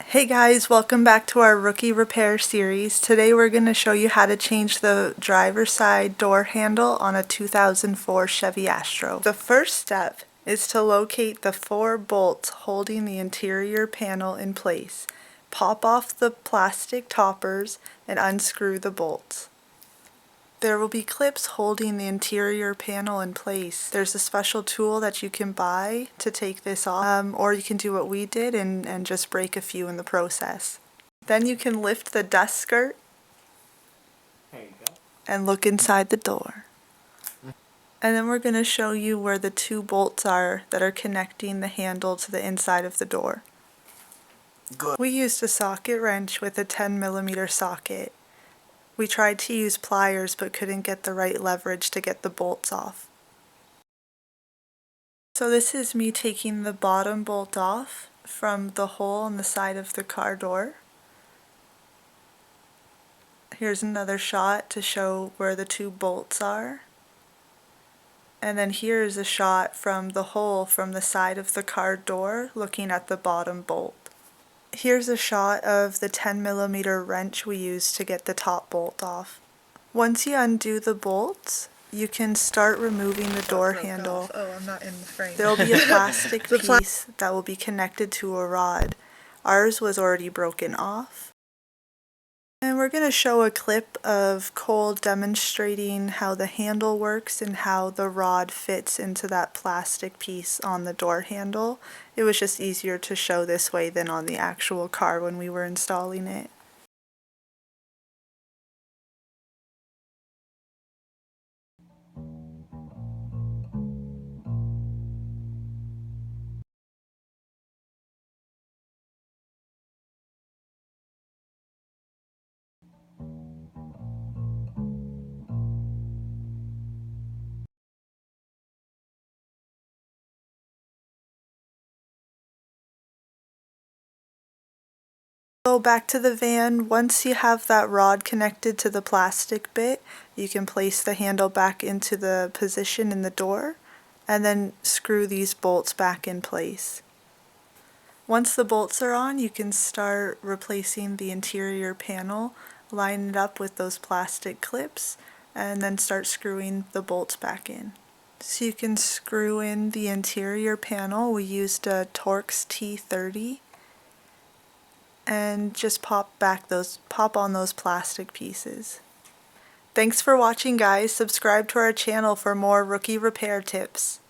Hey guys, welcome back to our rookie repair series. Today we're going to show you how to change the driver's side door handle on a 2004 Chevy Astro. The first step is to locate the 4 bolts holding the interior panel in place. Pop off the plastic toppers and unscrew the bolts. There will be clips holding the interior panel in place. There's a special tool that you can buy to take this off, or you can do what we did and just break a few in the process. Then you can lift the dust skirt and look inside the door. And then we're going to show you where the 2 bolts are that are connecting the handle to the inside of the door. Good. We used a socket wrench with a 10mm socket. We tried to use pliers but couldn't get the right leverage to get the bolts off. So this is me taking the bottom bolt off from the hole on the side of the car door. Here's another shot to show where the 2 bolts are. And then here's a shot from the hole from the side of the car door looking at the bottom bolt. Here's a shot of the 10mm wrench we used to get the top bolt off. Once you undo the bolts, you can start removing the door handle. Oh, I'm not in the frame. There will be a plastic piece that will be connected to a rod. Ours was already broken off. And we're going to show a clip of Cole demonstrating how the handle works and how the rod fits into that plastic piece on the door handle. It was just easier to show this way than on the actual car when we were installing it. So back to the van, once you have that rod connected to the plastic bit, you can place the handle back into the position in the door and then screw these bolts back in place. Once the bolts are on, you can start replacing the interior panel, line it up with those plastic clips, and then start screwing the bolts back in. So you can screw in the interior panel. We used a Torx T30. And just pop on those plastic pieces. Thanks for watching, guys. Subscribe to our channel for more rookie repair tips.